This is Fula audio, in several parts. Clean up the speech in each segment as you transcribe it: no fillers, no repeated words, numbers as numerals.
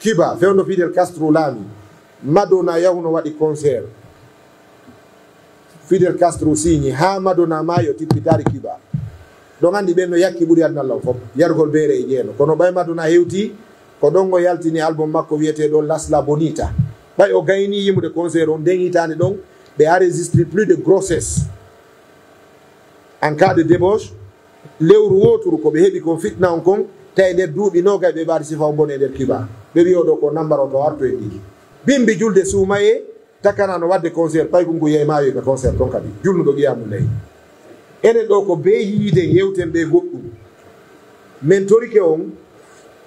Cuba fewndo Fidel Castro laami Madonna yawno waɗi concert Fidel Castro signi ha Madonna mayo tippitari Cuba ɗon andi ɓen no yakki ɓuri adnallah fof yargol beere e jeeno kono ɓay Madonna hewti ko ɗon o yaltini album makko wiyeteɗo Las La Bonita ɓay o gayni yimude concert on nden hitande ɗon ɓe enregistré plus de grossesse en cas de débauche lewru woturu ko ɓe heeɓi kon fitna on kon tawi nder duuɓi nogay ɓe mbaɗi sifa o bone e nder Cuba ɓe wiyoɗo ko nambaro to arto e ɗi bimbi julde suumaye takana no wadde concert Paikoum ngu yeymayo ɓe concert ton kadi julnuɗo ƴiyamu ley enen ɗo ko be yiiden yewten ɓe goɗɗum min torike on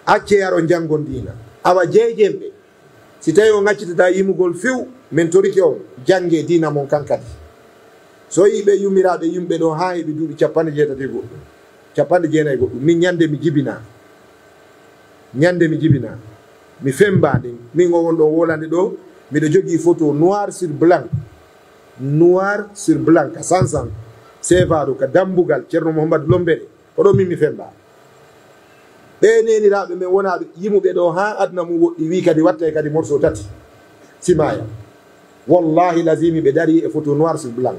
acce yaro jangodina awa jeejemɓe si tawi o gaccitata yimugol few min torike on jangue dina mon kankadi so yiɓe yummiraɓe yimɓe ɗo ha heɓi duuɓi 60 goɗɗum 90 goɗɗum min ñande mi jibina mi fembade min o won ɗo wolande ɗo miɗo jogui photo noir sur blanc ka sansan sevaɗo ka dambugal ceerno Mouhamadou Lombere oɗo min mi femba ɓe neniraɓe men wonaɓe yimuɓe ɗo ha adna mum woɗɗi wi kadi watta kadi morceau tati simaya wallahi lazimi ɓe dari e photo noir sur blanc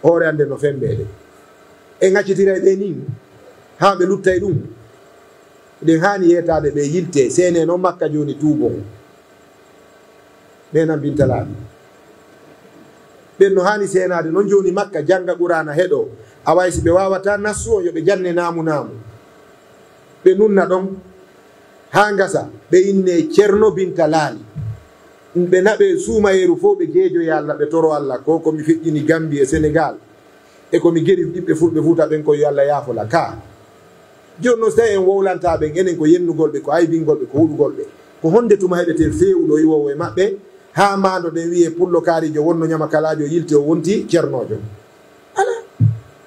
hoore ande no fembeɗe e gaccitira ɓe ni ha ɓe luttay ɗum ɗen hani yetade ɓe yilte sene noon makka joni tuubon ɓenan bintalaɓe ɓen no hani senade noon joni makka janga qur'ana heɗo away si ɓe wawata nassu o yoɓe janne namu ɓe nunna ɗon ha gasa ɓe inne ceerno binta laali ɓe naɓe suumayeru fo ɓe jeejoy Allah ɓe toro Allah ko komi feƴƴini Gambie e Sénégal e komi gueɗi ɓiɓɓe fulɓe Fouta ɓen koye Allah yaafola ka joni noon so tawi en wowlantaɓe enen ko yennugol ɓe ko aybingol ɓe ko huɗugol ɓe ko honde tuma heɓete fewuɗo iwowo e maɓɓe ha mando ɗen wiye pullo kaarijo wonno ñama kalajo yilte o wonti ceernojo ala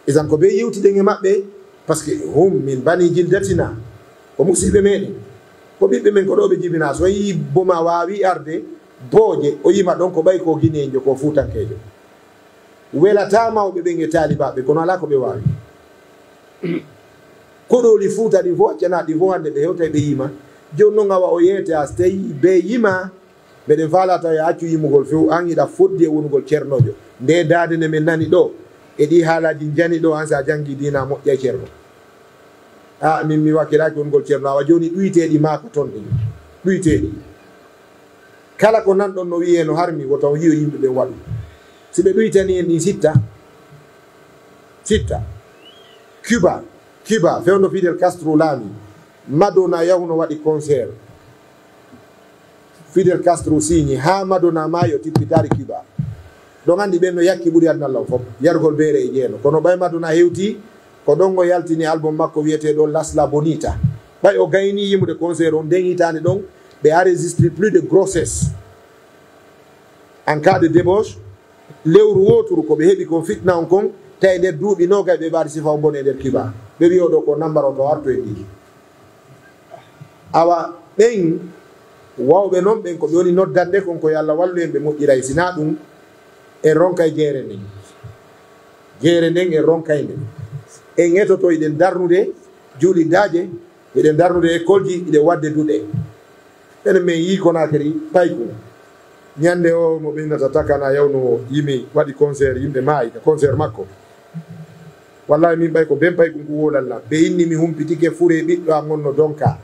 isan ko ɓe yewtiɗen e maɓɓe par ce que hum min bani jildatina ko musidɓe meɗen ko ɓiɓɓe men ko ɗo ɓe jibina so yi boma wawi arde booje o yima ɗon ko ɓay ko guinejo ko fuutankejo welata mawɓe ɓen e talibaɓe kono ala ko ɓe wawi koɗoli Fouta ɗi fo accana ɗi fo hande ɓe hewta ɓe yima joni noon awa o yeete a so tawi ɓe yima mbeɗen faala taw e accu yimugol few an yiɗa foddi e wonugol ceernojo nde dade nde min nani ɗo e ɗi haalaji jani ɗo an sa jangi dina moƴƴa e ceerno a min mi wakkilaki wonugol ceerno awa joni ɗuyteɗi maako toon ɗi ɗuyteɗi kala ko nanɗon no wiye no harmi wotaw hiyo yimɓe ɓen waɗu si ɓe ɗuytani en ɗin sitta Cuba fewndo Fidel Castro laami Madonna yawno waɗi concert Fidel Castro signi ha Madonna mayo tippitari Cuba ɗon andi ɓen no yakki ɓuri adnallah fof yargol beere e jeeno kono ɓay Madonna hewti ko ɗon o yaltini album makko wiyeteɗo Las La Bonita ɓay o gayni yimude concert on nden hitande ɗon ɓe enregistré plus de grossesse en cas de débauche lewru woturu ko ɓe heeɓi kon fitna on kon tawi nder duuɓi nogay ɓe mbaɗi sifa o bone e nder Cuba ɓe wiyoɗo ko nambaro to arto e ɗi awa ɓen wawɓe noon ɓen ko ɓe woni noddande kon ko Allah wallu en ɓe moƴƴiray sina ɗum en ronkay jeere nden en ronkay nden en etoto eɗen darnude juulidaje eɗen darnude école ji eɗen wadde duɗe enen min yi Conakry Paikoum ñande o mo ɓennata takana yawno yimi waɗi concert yimɓe maayi ka concert makko wallahi min ɓay ko ben Paikoum ngu wolalla ɓe inni mi humpitike fure ɓiɗɗo a gonno donka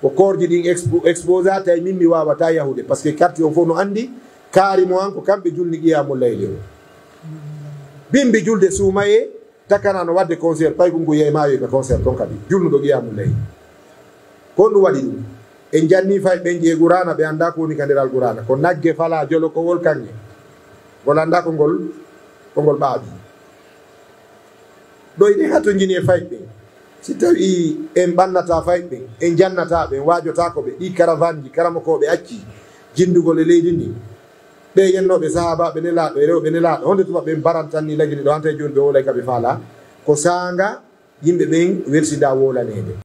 ko korji ɗin exposa tawi min mi wawata yahude par ce que quartier o fof no andi kaari mo an ko kamɓe julni qiyamul layli o bimbi julde suumaye takana no wadde concert Paikoum ngu yeymayo ka concert ton kadi julnuɗo qiyamul layli kon ɗum waɗi ɗum en janni fay ɓen je gurana ɓe anda ko woni ka nder alqurana ko nagge fala jolo ko wol kange ngol anda ko ngol ɓaaɓi ɗo eɗen hatto jini e fayɓe si tawi en ɓannata fayɓe en jannata ɓe en wajotako ɓe ɗi caravane ji karamakoɓe acci jindugol e leydi ndi ɓe yennoɓe sahabaɓe nelaɗo e rewɓe nelaɗo honde tuma ɓen barantanni lagini ɗo hanta joni ɓe wolay kaɓe faala ko sanga yimɓe ɓen wersida wolanede